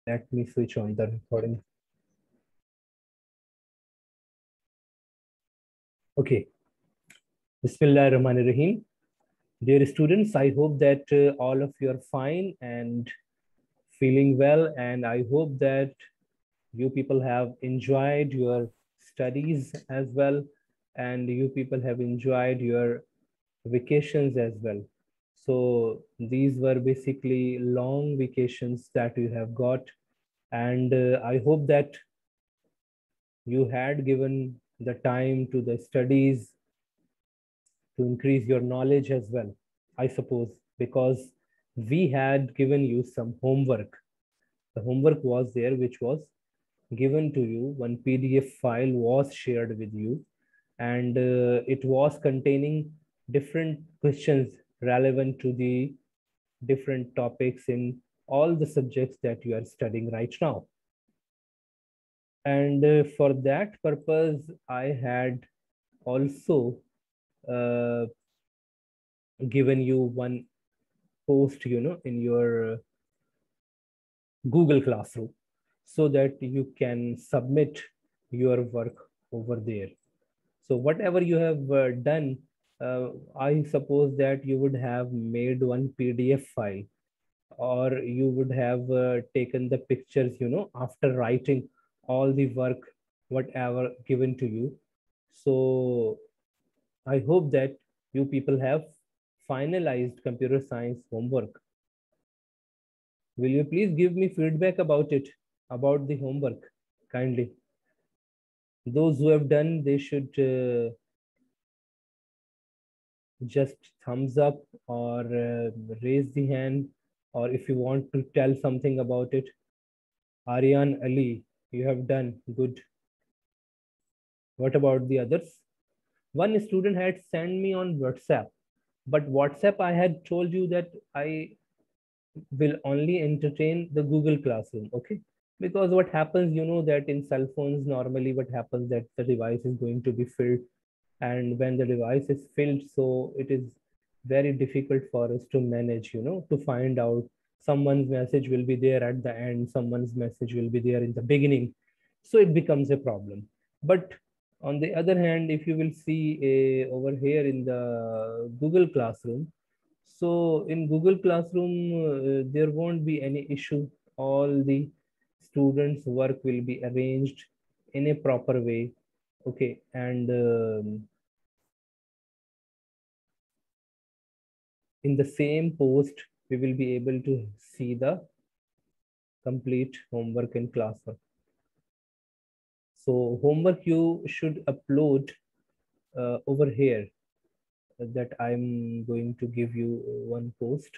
Let me switch on the recording. Okay. Bismillahirrahmanirrahim. Dear students, I hope that all of you are fine and feeling well. And I hope that you people have enjoyed your studies as well. And you people have enjoyed your vacations as well. So these were basically long vacations that you have got. And I hope that you had given the time to the studies to increase your knowledge as well, I suppose, because we had given you some homework. The homework was there, which was given to you. One PDF file was shared with you, and it was containing different questions relevant to the different topics in all the subjects that you are studying right now. And for that purpose, I had also uh, given you one post, in your Google Classroom, so that you can submit your work over there. So whatever you have done, I suppose that you would have made one PDF file, or you would have taken the pictures, after writing all the work, whatever given to you. So I hope that you people have finalized computer science homework. Will you please give me feedback about it, about the homework, kindly? Those who have done, they should just thumbs up, or raise the hand, or if you want to tell something about it. Aryan Ali, you have done good. What about the others? One student had sent me on WhatsApp, but WhatsApp, I had told you that I will only entertain the Google Classroom, okay? Because what happens, that in cell phones, normally what happens that the device is going to be filled, and when the device is filled, so it is very difficult for us to manage, to find out someone's message will be there at the end, someone's message will be there in the beginning. So it becomes a problem. But on the other hand, if you will see over here in the Google Classroom, so in Google Classroom, there won't be any issue. All the students' work will be arranged in a proper way. Okay, and in the same post, we will be able to see the complete homework in classwork. So homework you should upload over here, that I'm going to give you one post,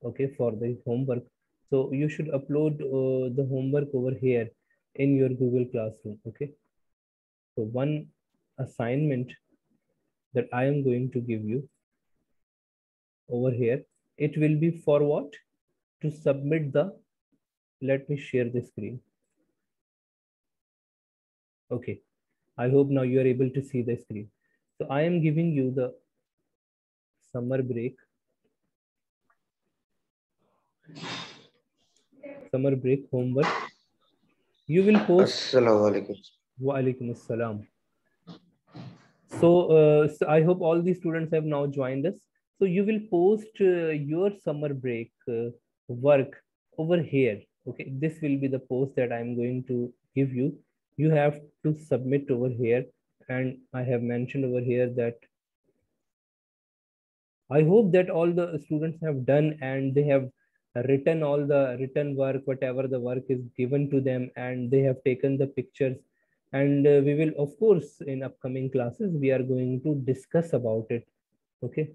okay, for the homework. So you should upload the homework over here in your Google Classroom, okay? So one assignment that I am going to give you over here, it will be for what? To submit the, let me share the screen. Okay, I hope now you are able to see the screen. So I am giving you the summer break homework. You will post. Assalamu alaikum. Wa alaikum assalam. So I hope all the students have now joined us. So you will post your summer break work over here. Okay, this will be the post that I'm going to give you. You have to submit over here, and I have mentioned over here that I hope that all the students have done, and they have written all the written work, whatever the work is given to them, and they have taken the pictures. And we will, of course, in upcoming classes, we are going to discuss about it. Okay.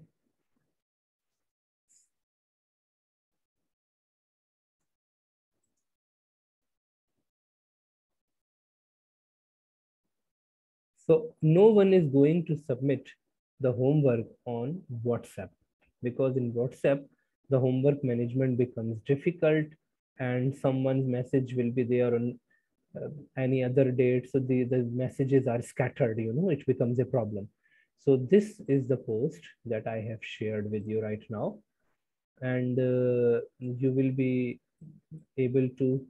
So no one is going to submit the homework on WhatsApp, because in WhatsApp, the homework management becomes difficult, and someone's message will be there on any other date. So the messages are scattered, it becomes a problem. So this is the post that I have shared with you right now. And you will be able to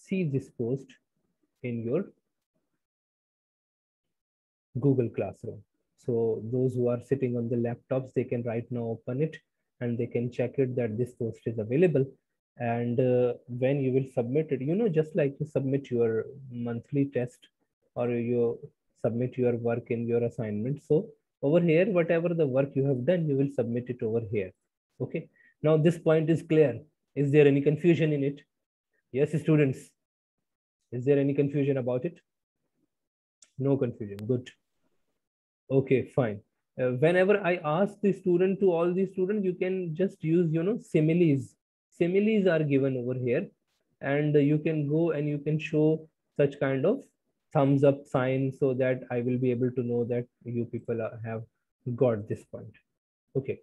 see this post in your Google Classroom. So those who are sitting on the laptops, they can right now open it and they can check it that this post is available. And when you will submit it, just like you submit your monthly test or you submit your work in your assignment. So over here, whatever the work you have done, you will submit it over here. Okay. Now this point is clear. Is there any confusion in it? Yes, students. Is there any confusion about it? No confusion. Good. Okay, fine. Whenever I ask the student to all the students, you can just use, similes. Similes are given over here, and you can go and you can show such kind of thumbs up sign so that I will be able to know that you people have got this point. Okay.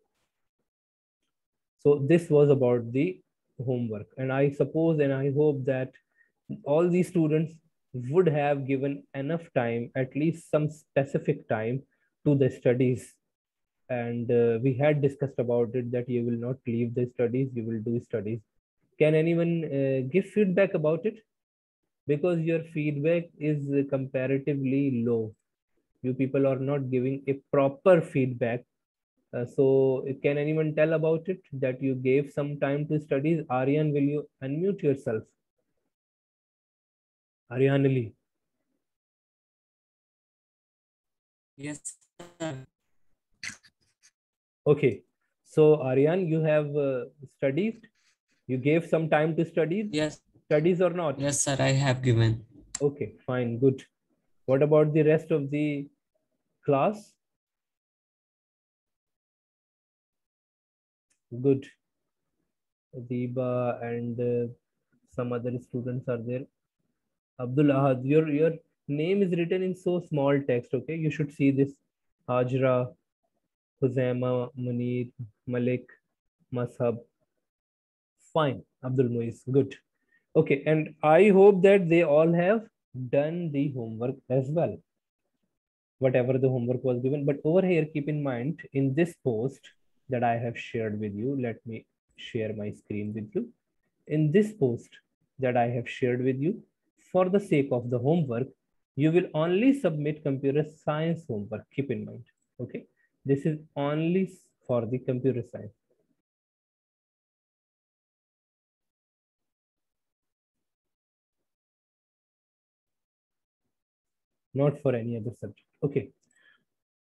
So this was about the homework, and I suppose and I hope that all these students would have given enough time, at least some specific time to the studies. And we had discussed about it that you will not leave the studies, you will do studies. Can anyone give feedback about it? Because your feedback is comparatively low. You people are not giving a proper feedback. So can anyone tell about it that you gave some time to studies? Aryan, will you unmute yourself? Aryan Ali. Yes, sir. Okay. So Aryan, you have studied. You gave some time to studies. Yes. Studies or not? Yes, sir. I have given. Okay, fine, good. What about the rest of the class? Good. Adiba and some other students are there. Abdul Ahad, your name is written in so small text. Okay, you should see this. Hajra, Huzaima, Munir, Malik, Mashab. Fine, Abdul Muiz, good. Okay, and I hope that they all have done the homework as well, whatever the homework was given. But over here, keep in mind, in this post that I have shared with you, let me share my screen with you. In this post that I have shared with you, for the sake of the homework, you will only submit computer science homework. Keep in mind, okay? This is only for the computer science. Not for any other subject. Okay.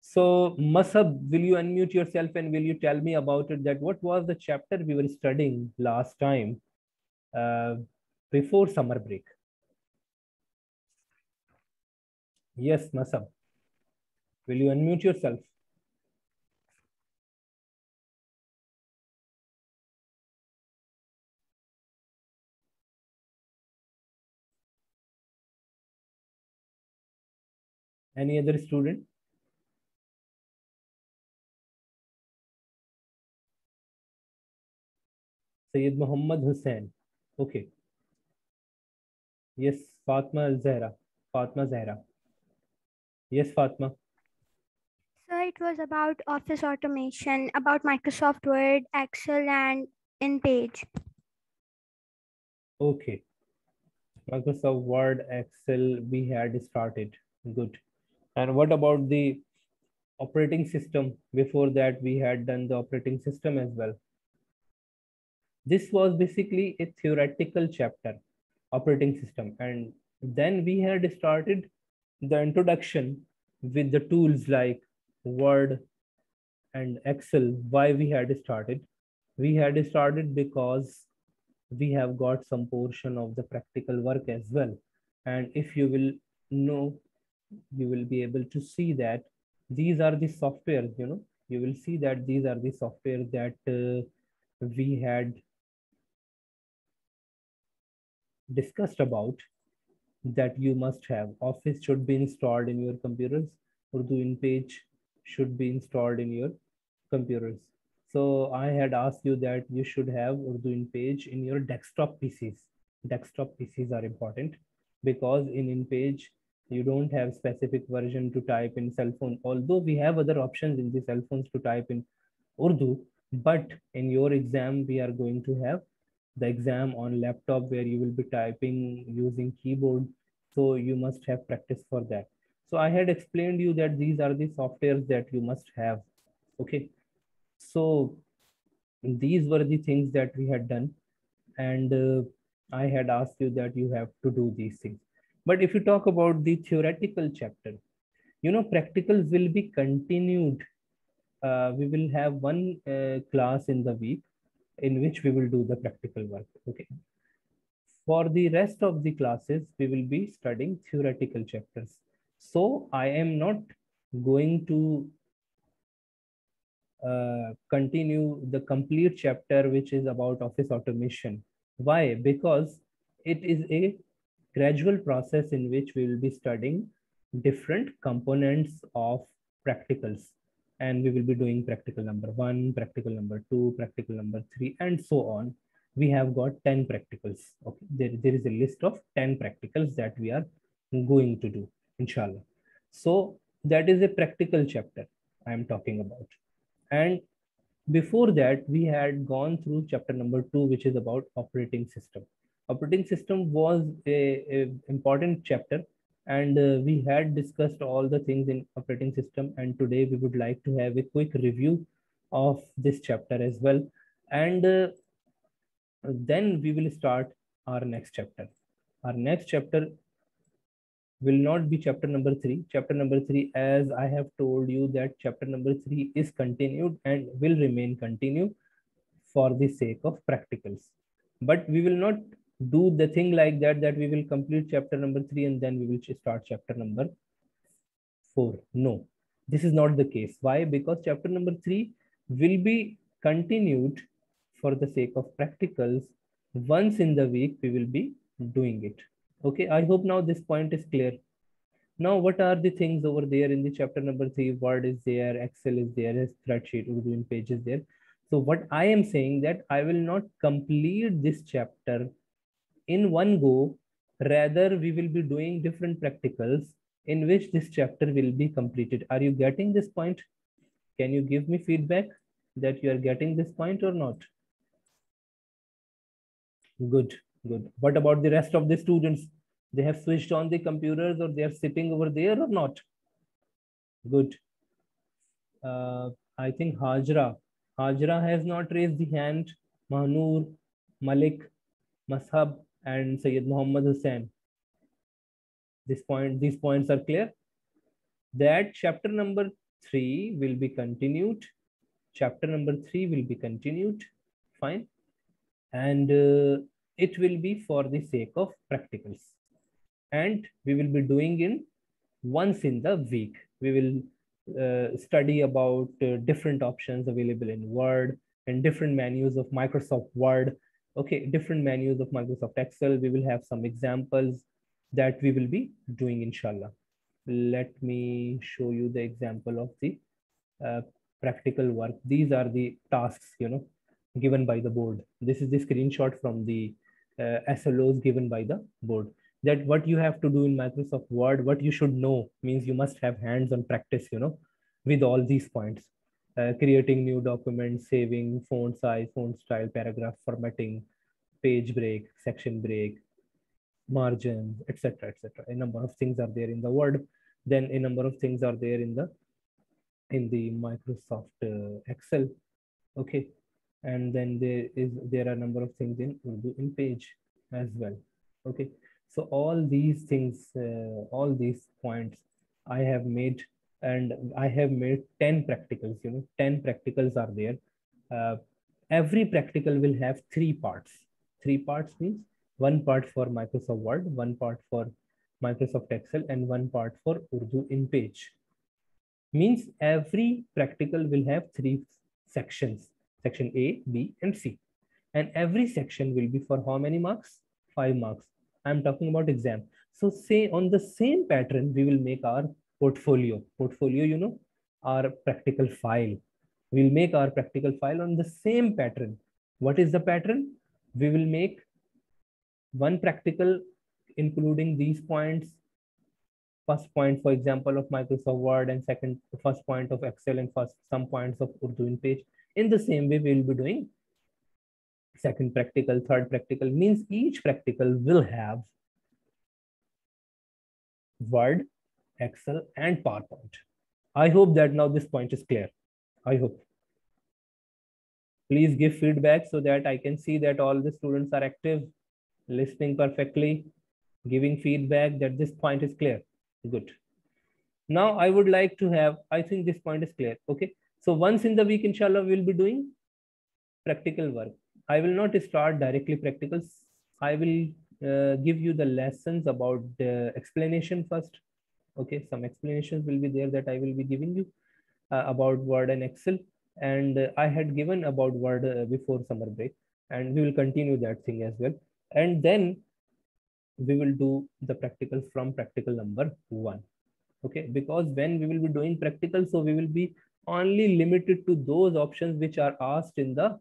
So, Masab, will you unmute yourself and will you tell me about it? That what was the chapter we were studying last time uh, before summer break? Yes, Masab. Will you unmute yourself? Any other student? Sayyid Muhammad Hussain. Okay. Yes, Fatma Zahra. Fatma Zahra. Yes, Fatma. So it was about office automation, about Microsoft Word, Excel, and InPage. Okay. Microsoft Word, Excel, we had started. Good. And what about the operating system? Before that, we had done the operating system as well. This was basically a theoretical chapter, operating system. And then we had started the introduction with the tools like Word and Excel. Why we had started? We had started because we have got some portion of the practical work as well. And if you will know, you will be able to see that these are the softwares, you will see that these are the software that we had discussed about that you must have. Office should be installed in your computers. Urdu InPage should be installed in your computers. So I had asked you that you should have Urdu InPage in your desktop PCs. Desktop PCs are important because in InPage you don't have specific version to type in cell phone. Although we have other options in the cell phones to type in Urdu, but in your exam we are going to have the exam on laptop where you will be typing using keyboard. So you must have practice for that. So I had explained you that these are the softwares that you must have. Okay. So these were the things that we had done. And I had asked you that you have to do these things. But if you talk about the theoretical chapter, you know, practicals will be continued. We will have one class in the week in which we will do the practical work. Okay. For the rest of the classes, we will be studying theoretical chapters. So I am not going to continue the complete chapter, which is about office automation. Why? Because it is a gradual process in which we will be studying different components of practicals. And we will be doing practical number 1, practical number 2, practical number 3, and so on. We have got 10 practicals. Okay, there is a list of 10 practicals that we are going to do, inshallah. So that is a practical chapter I am talking about. And before that, we had gone through chapter number 2, which is about operating system. Operating system was a important chapter, and we had discussed all the things in operating system. And today we would like to have a quick review of this chapter as well. And then we will start our next chapter. Our next chapter will not be chapter number 3. Chapter number 3, as I have told you, that chapter number 3 is continued and will remain continued for the sake of practicals. But we will not do the thing like that, that we will complete chapter number 3 and then we will start chapter number 4. No, this is not the case. Why? Because chapter number 3 will be continued for the sake of practicals. Once in the week, we will be doing it. Okay, I hope now this point is clear. Now, what are the things over there in the chapter number 3? Word is there, Excel is there, spreadsheet, Urdu in pages there. So what I am saying that I will not complete this chapter in one go. Rather, we will be doing different practicals in which this chapter will be completed. Are you getting this point? Can you give me feedback that you are getting this point or not? Good, good. What about the rest of the students? They have switched on the computers or they are sitting over there or not? Good. I think Hajra. Hajra has not raised the hand. Mahnoor, Malik, Mashab, and Sayyid Muhammad Hussain. These points are clear. That chapter number 3 will be continued. Chapter number 3 will be continued. Fine. And it will be for the sake of practicals. And we will be doing in once in the week. We will study about different options available in Word and different menus of Microsoft Word. Okay, different menus of Microsoft Excel. We will have some examples that we will be doing, inshallah. Let me show you the example of the practical work. These are the tasks, you know, given by the board. This is the screenshot from the SLOs given by the board. That what you have to do in Microsoft Word, what you should know, means you must have hands-on practice, you know, with all these points. Creating new documents, saving, font size, font style, paragraph formatting, page break, section break, margins, etc., etc. A number of things are there in the Word. Then a number of things are there in the Microsoft Excel. Okay, and then there are a number of things in Urdu in page as well. Okay, so all these things, all these points I have made, and I have made 10 practicals. You know, 10 practicals are there. Every practical will have 3 parts. 3 parts means 1 part for Microsoft Word, 1 part for Microsoft Excel, and 1 part for Urdu in page. Means every practical will have 3 sections. Section A, B, and C. And every section will be for how many marks? 5 marks. I'm talking about exam. So say on the same pattern, we will make our portfolio. Portfolio, you know, our practical file. We'll make our practical file on the same pattern. What is the pattern? We will make one practical including these points. First point, for example, of Microsoft Word, and first point of Excel, and some points of Urdu in page. In the same way, we will be doing second practical, third practical, means each practical will have Word, Excel, and PowerPoint. I hope that now this point is clear. I hope. Please give feedback so that I can see that all the students are active, listening perfectly, giving feedback that this point is clear. Good. Now I would like to have, I think this point is clear. Okay. So once in the week, inshallah, we'll be doing practical work. I will not start directly practicals. I will give you the lessons about the explanation first. Okay. Some explanations will be there that I will be giving you about Word and Excel. And I had given about Word before summer break, and we will continue that thing as well. And then we will do the practical from practical number 1. Okay, because when we will be doing practical, so we will be only limited to those options which are asked in the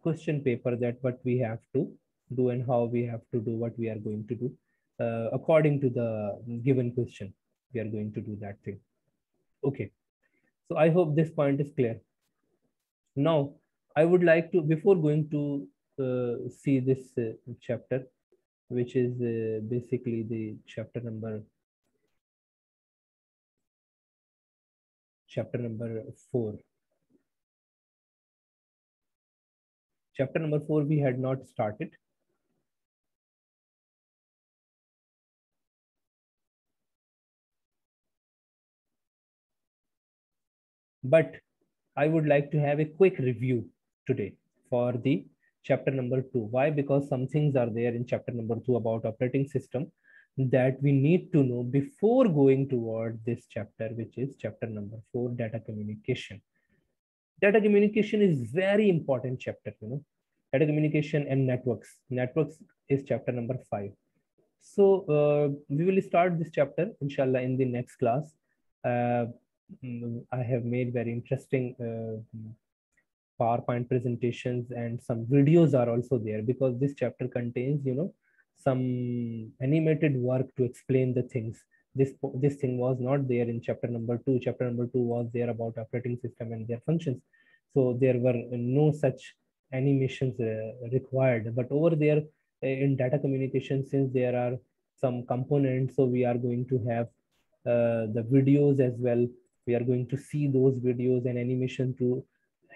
question paper, that what we have to do and how we have to do what we are going to do according to the given question. We are going to do that thing. Okay, so I hope this point is clear. Now I would like to, before going to see this chapter, which is basically the chapter number 4. Chapter number 4 we had not started. But I would like to have a quick review today for the chapter number 2. Why? Because some things are there in chapter number 2 about operating system that we need to know before going toward this chapter, which is chapter number 4, data communication. Data communication is very important chapter, you know. Data communication and networks. Networks is chapter number 5. So we will start this chapter, inshallah, in the next class. I have made very interesting PowerPoint presentations, and some videos are also there, because this chapter contains, you know, some animated work to explain the things. This thing was not there in chapter number 2. Chapter number 2 was there about operating system and their functions. So there were no such animations required. But over there in data communication, since there are some components, so we are going to have the videos as well. We are going to see those videos and animation to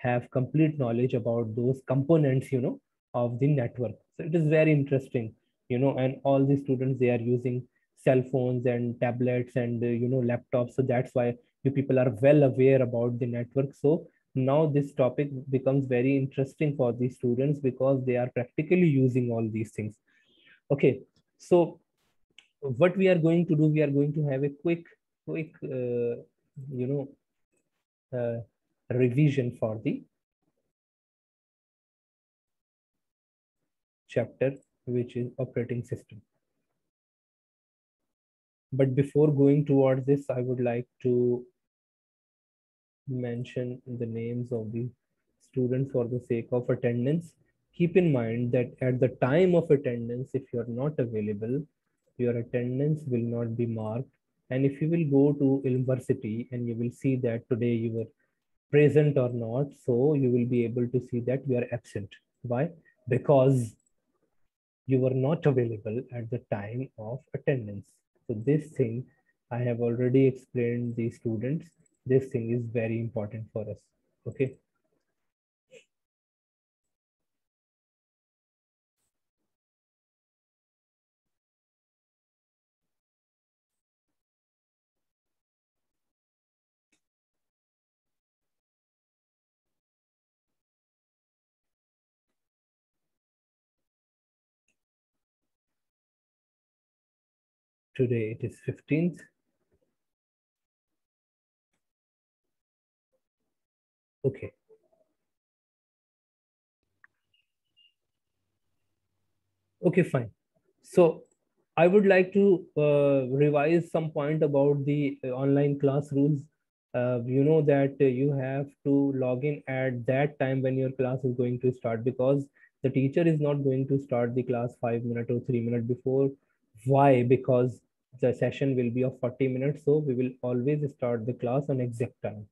have complete knowledge about those components, you know, of the network. So it is very interesting, you know, and all the students, they are using cell phones and tablets and you know, laptops. So that's why you people are well aware about the network. So now this topic becomes very interesting for the students, because they are practically using all these things. Okay, so what we are going to do, we are going to have a quick you know, revision for the chapter, which is operating system. But before going towards this, I would like to mention the names of the students for the sake of attendance. Keep in mind that at the time of attendance, if you are not available, your attendance will not be marked. And if you will go to university and you will see that today you were present or not, so you will be able to see that you are absent. Why? Because you were not available at the time of attendance. So this thing I have already explained the students. This thing is very important for us. Okay. Today it is 15th. Okay. Okay, fine. So I would like to revise some point about the online class rules. You know that you have to log in at that time when your class is going to start, because the teacher is not going to start the class 5 minutes or 3 minutes before. Why? Because the session will be of 40 minutes. So we will always start the class on exact time.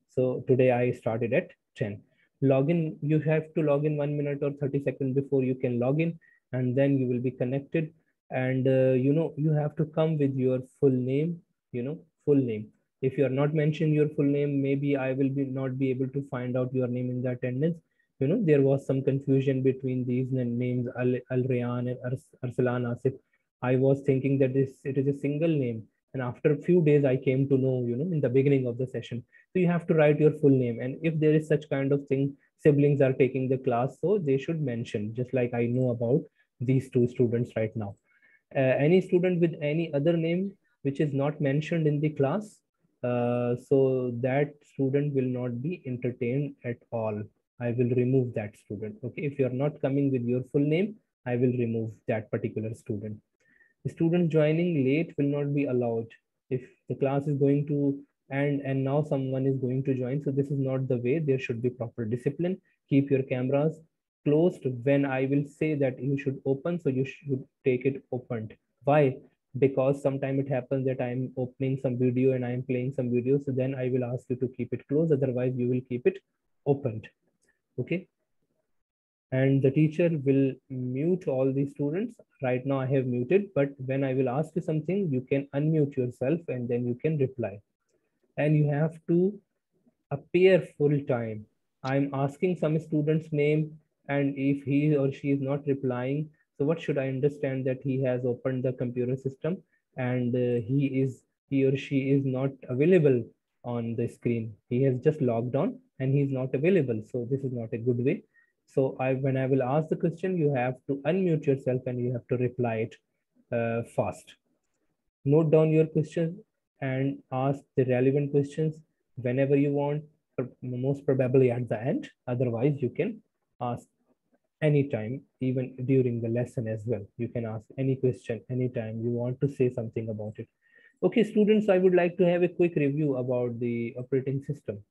So today I started at 10. Login, you have to log in 1 minute or 30 seconds before you can log in, and then you will be connected. And you have to come with your full name, full name. If you are not mentioning your full name, maybe I will be not be able to find out your name in the attendance. There was some confusion between these names, Al Rayan and Arsalan Asif. I was thinking that it is a single name, and after a few days I came to know, in the beginning of the session. So you have to write your full name, and if there is such kind of thing, siblings are taking the class, so they should mention, just like I know about these two students right now. Any student with any other name which is not mentioned in the class, so that student will not be entertained at all. I will remove that student. Okay, if you are not coming with your full name, I will remove that particular student. The student joining late will not be allowed. If the class is going to end and now someone is going to join, so this is not the way. There should be proper discipline. Keep your cameras closed when I will say that you should open, so you should take it opened. Why? Because sometimes it happens that I'm opening some video and I'm playing some video, so then I will ask you to keep it closed, otherwise you will keep it opened. Okay, and the teacher will mute all the students. Right now I have muted, but when I will ask you something, you can unmute yourself and then you can reply. And you have to appear full time. I'm asking some student's name, and if he or she is not replying, so what should I understand? That he has opened the computer system and he or she is not available on the screen. He has just logged on and he's not available. So this is not a good way. So when I will ask the question, you have to unmute yourself and you have to reply it fast. Note down your questions and ask the relevant questions whenever you want, most probably at the end. Otherwise, you can ask anytime, even during the lesson as well. You can ask any question anytime you want to say something about it. Okay, students, I would like to have a quick review about the operating system.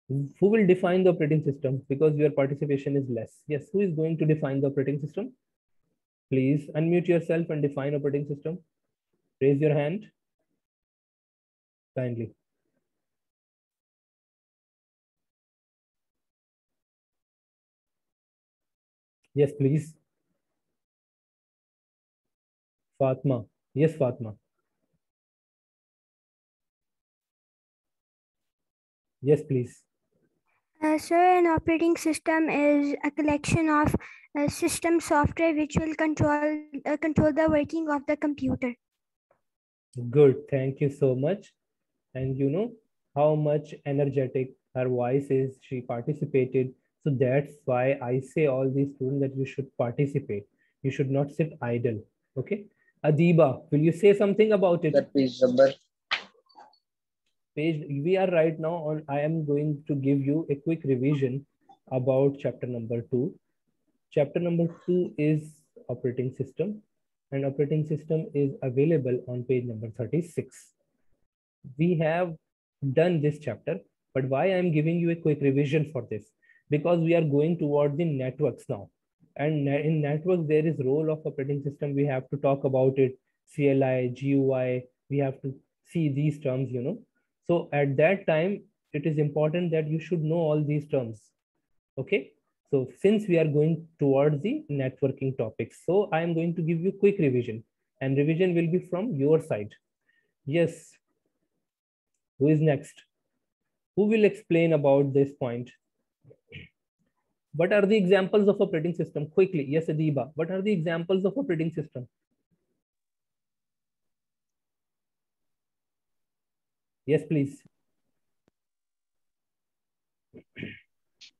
Who will define the operating system? Because your participation is less. Yes, who is going to define the operating system? Please unmute yourself and define operating system. Raise your hand kindly. Yes, please. Fatma. Yes, Fatma. Yes, please. Sir, an operating system is a collection of system software which will control the working of the computer. Good. Thank you so much. And you know how much energetic her voice is. She participated. So that's why I say all these students that you should participate. You should not sit idle. Okay. Adiba, will you say something about it? That page number. We are right now on. I am going to give you a quick revision about chapter number 2. Chapter number 2 is operating system, and operating system is available on page number 36. We have done this chapter, but why I'm giving you a quick revision for this? Because we are going toward the networks now. And in networks, there is role of operating system. We have to talk about it, CLI, GUI. We have to see these terms, So at that time, it is important that you should know all these terms. Okay. So since we are going towards the networking topics, so I am going to give you quick revision, and revision will be from your side. Yes. Who is next? Who will explain about this point? What are the examples of operating system? Quickly. Yes, Adiba. What are the examples of operating system? Yes, please.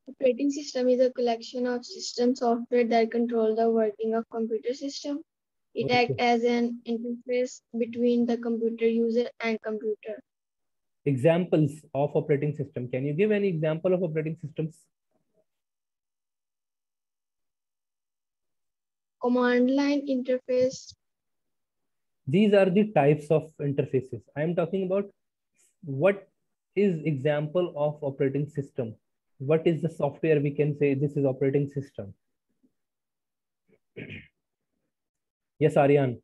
Operating system is a collection of system software that control the working of computer system. It Okay. acts as an interface between the computer user and computer. Examples of operating system. Can you give any example of operating systems? Command line interface. These are the types of interfaces. I am talking about what is example of operating system. What is the software we can say this is operating system? Yes, Aryan.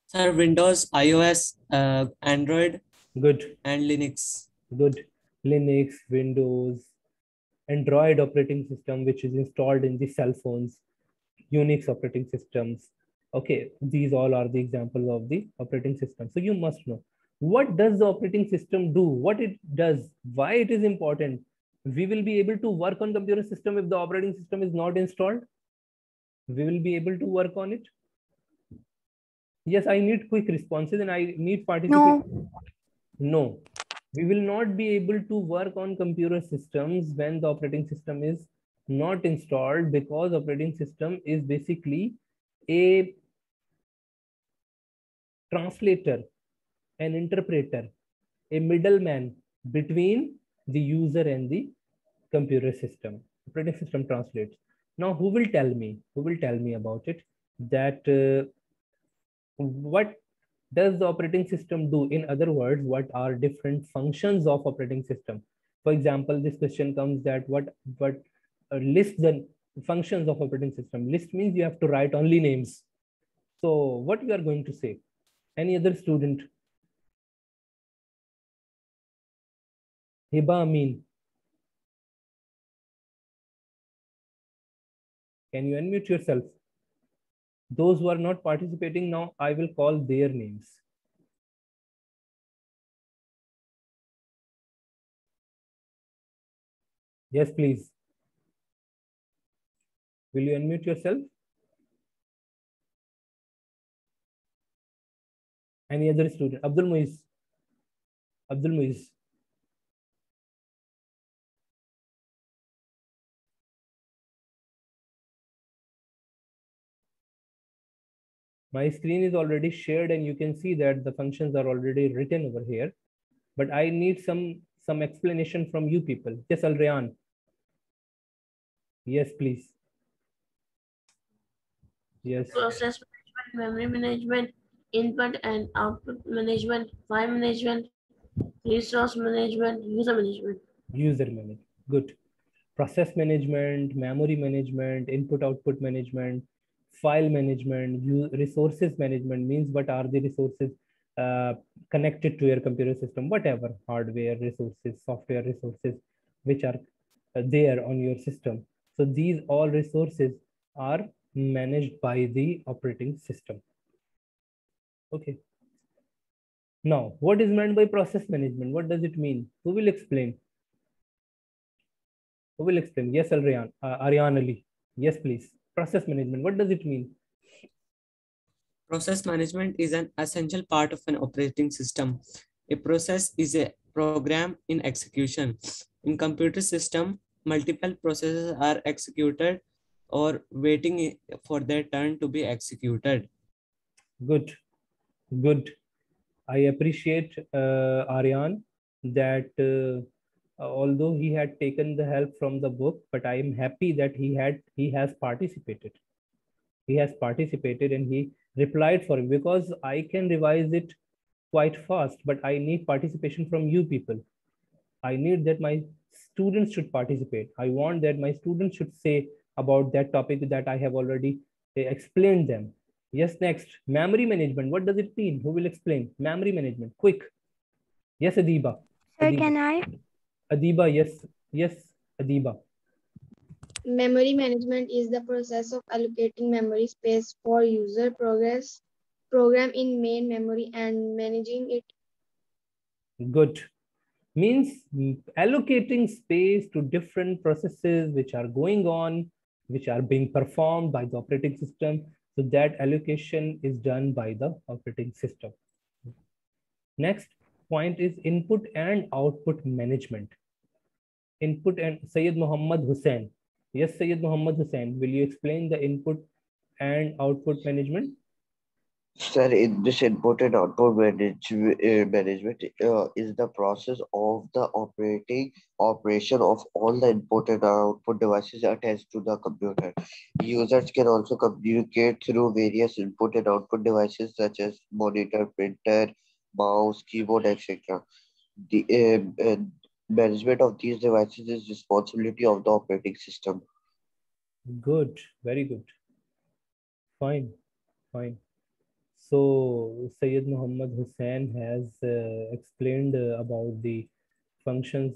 Sir, Windows, iOS, Android, Good. and Linux. Good. Linux, Windows, Android operating system, which is installed in the cell phones, Unix operating systems. Okay, these all are the examples of the operating system. So you must know what does the operating system do, what it does, why it is important. We will be able to work on computer system if the operating system is not installed. We will be able to work on it. Yes, I need quick responses and I need participation. No, we will not be able to work on computer systems when the operating system is not installed, because operating system is basically a translator, an interpreter, a middleman between the user and the computer system. Operating system translates. Now, who will tell me? Who will tell me about it? That what does the operating system do? In other words, what are different functions of operating system? For example, this question comes that what list the functions of operating system. List means you have to write only names. So what we are going to say? Any other student? Hiba Amin. Can you unmute yourself? Those who are not participating now, I will call their names. Yes, please. Will you unmute yourself? Any other student? Abdul Muiz. Abdul Muiz. My screen is already shared and you can see that the functions are already written over here. But I need some explanation from you people. Yes, Alrayan. Yes, please. Yes. Process management, memory management, input and output management, file management, resource management, user management. User management. Good. Process management, memory management, input-output management, file management, resources management means what are the resources connected to your computer system, whatever hardware resources, software resources, which are there on your system. So these all resources are managed by the operating system. Okay. Now, what is meant by process management? What does it mean? Who will explain? Who will explain? Yes, Aryan Ali. Yes, please. Process management. What does it mean? Process management is an essential part of an operating system. A process is a program in execution. In computer system, multiple processes are executed or waiting for their turn to be executed. Good. Good. I appreciate Aryan that although he had taken the help from the book, but I am happy that he has participated. He has participated and he replied for it, because I can revise it quite fast, but I need participation from you people. I need that my students should participate. I want that my students should say about that topic that I have already explained them. Yes, next, memory management. What does it mean? Who will explain? Memory management, quick. Yes, Adiba. Sir, Adiba. can I? Adiba, yes. Yes, Adiba. Memory management is the process of allocating memory space for user program in main memory and managing it. Good. Means allocating space to different processes which are going on, which are being performed by the operating system. So that allocation is done by the operating system. Next point is input and output management. Input and Syed Muhammad Hussain. Yes, Syed Muhammad Hussain, will you explain the input and output management? Sir, in this input and output management is the process of the operation of all the input and output devices attached to the computer. Users can also communicate through various input and output devices such as monitor, printer, mouse, keyboard, etc. The management of these devices is responsibility of the operating system. Good, very good. Fine, fine. So Syed Muhammad Hussain has explained about the functions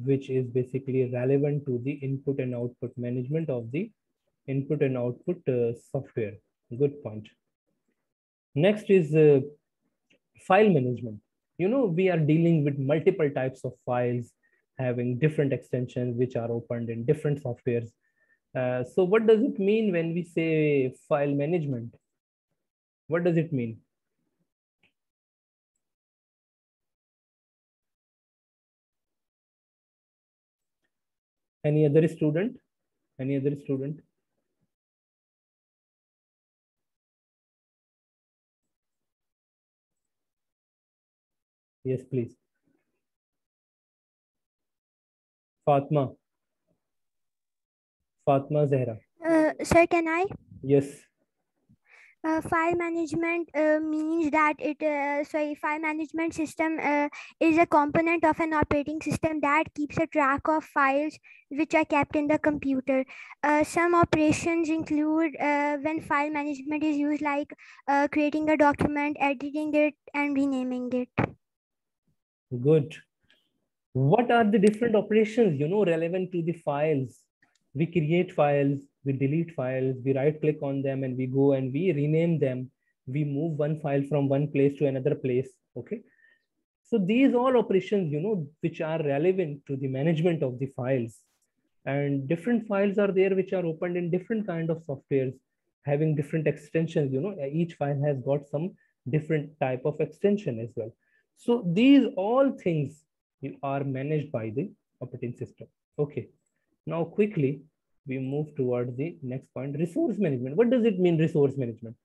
which is basically relevant to the input and output management of the input and output software. Good point. Next is file management. You know, we are dealing with multiple types of files having different extensions which are opened in different softwares. So what does it mean when we say file management? What does it mean? Any other student? Any other student? Yes, please. Fatma. Fatma Zahra. Sir, can I? Yes. File management means that file management system is a component of an operating system that keeps a track of files which are kept in the computer. Some operations include when file management is used, like creating a document, editing it, and renaming it. Good. What are the different operations, you know, relevant to the files? We create files, we delete files, we right click on them and we go and we rename them. We move one file from one place to another place. Okay. So these all operations, you know, which are relevant to the management of the files. And different files are there which are opened in different kind of softwares having different extensions. You know, each file has got some different type of extension as well. So these all things are managed by the operating system. Okay. Now quickly we move towards the next point, resource management. What does it mean, resource management?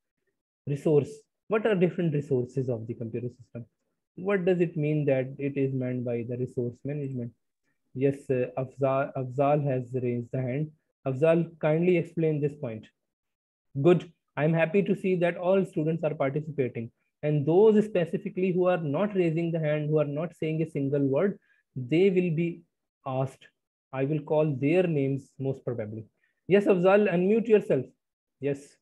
Resource. What are different resources of the computer system? What does it mean that it is meant by the resource management? Yes, Afzal has raised the hand. Afzal, kindly explain this point. Good. I'm happy to see that all students are participating. And those specifically who are not raising the hand, who are not saying a single word, they will be asked. I will call their names most probably. Yes, Afzal, unmute yourself. Yes.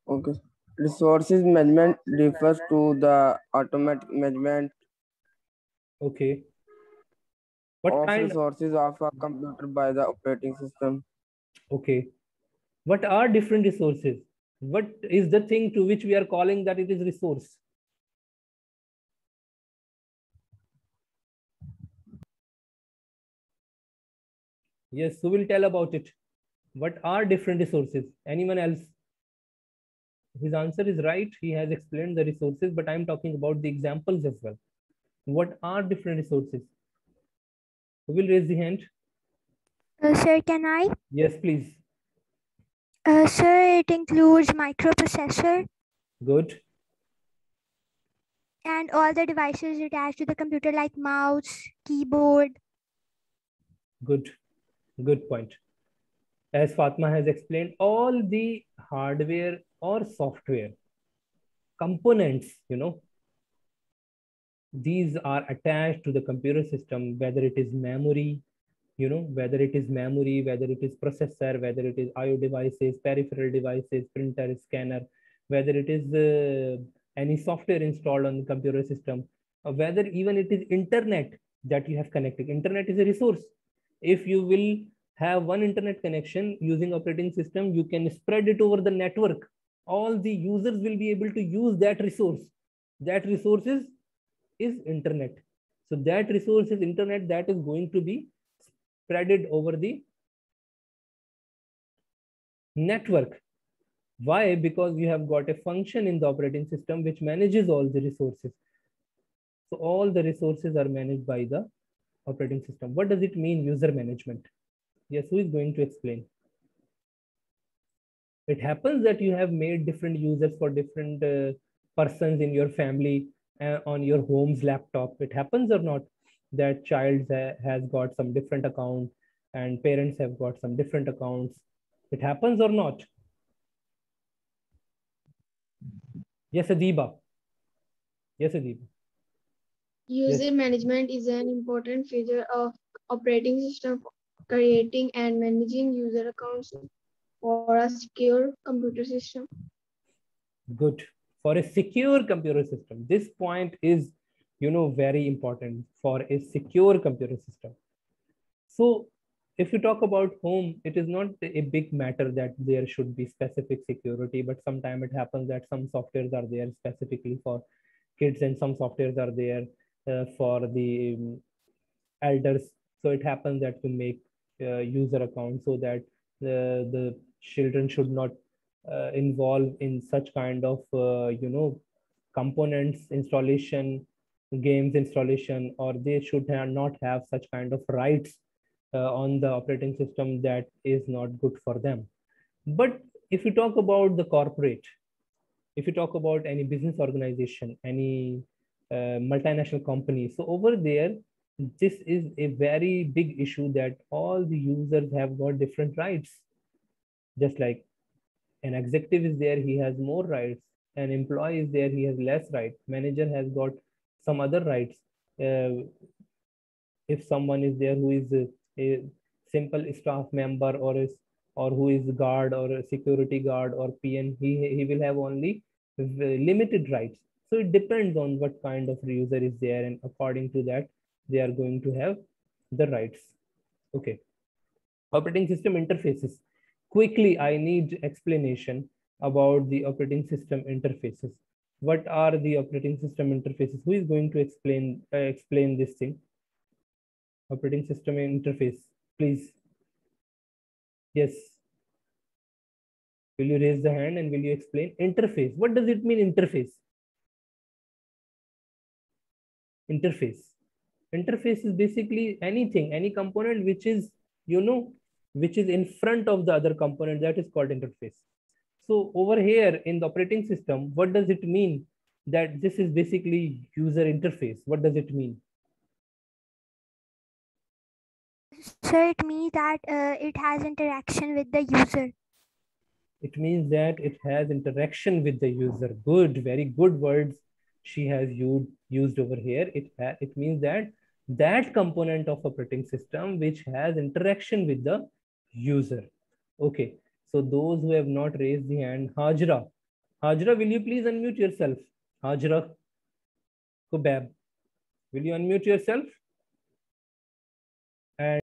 Okay. Resources management refers to the automatic management Okay. What of kind? resources of a computer by the operating system. Okay. What are different resources? What is the thing to which we are calling that it is resource? Yes, who will tell about it? What are different resources? Anyone else? His answer is right. He has explained the resources, but I'm talking about the examples as well. What are different resources? Who will raise the hand? Sir, can I? Yes, please. Sir, it includes microprocessor Good. and all the devices attached to the computer, like mouse, keyboard. Good. Good point. As Fatma has explained, all the hardware or software components, you know, these are attached to the computer system, whether it is memory, you know, whether it is memory, whether it is processor, whether it is IO devices, peripheral devices, printer, scanner, whether it is any software installed on the computer system, or whether even it is internet that you have connected. Internet is a resource. If you will have one internet connection using operating system, you can spread it over the network. All the users will be able to use that resource. That resource is internet. So that resource is internet that is going to be spread over the network. Why? Because you have got a function in the operating system which manages all the resources. So all the resources are managed by the operating system. What does it mean, user management? Yes, who is going to explain? It happens that you have made different users for different persons in your family on your home's laptop. It happens or not that child has got some different account and parents have got some different accounts. It happens or not? Yes, Adiba. Yes, Adiba. User management is an important feature of operating system for creating and managing user accounts for a secure computer system. Good. For a secure computer system, this point is, very important for a secure computer system. So if you talk about home, it is not a big matter that there should be specific security, but sometimes it happens that some softwares are there specifically for kids and some softwares are there for the elders. So it happens that we make user accounts so that the children should not involve in such kind of components installation, games installation, or they should not have such kind of rights on the operating system that is not good for them. But if you talk about the corporate, if you talk about any business organization, any multinational company, so over there, this is a very big issue that all the users have got different rights. Just like an executive is there, he has more rights. An employee is there, he has less rights. Manager has got some other rights. If someone is there who is a simple staff member or who is guard or a security guard or PN, he will have only limited rights. So it depends on what kind of user is there, and according to that, they are going to have the rights. Okay. Operating system interfaces. Quickly, I need explanation about the operating system interfaces. What are the operating system interfaces? Who is going to explain this thing? Operating system interface, please. Yes. Will you raise the hand and will you explain? Interface. What does it mean, interface? Interface. Interface is basically anything, any component which is, which is in front of the other component, that is called interface. So over here in the operating system, what does it mean that this is basically user interface? What does it mean? So it means that it has interaction with the user. It means that it has interaction with the user. Good, very good words she has used over here. It means that component of operating system which has interaction with the user. Okay, so those who have not raised the hand, Hajra, will you please unmute yourself? Hajra Kubab, will you unmute yourself? And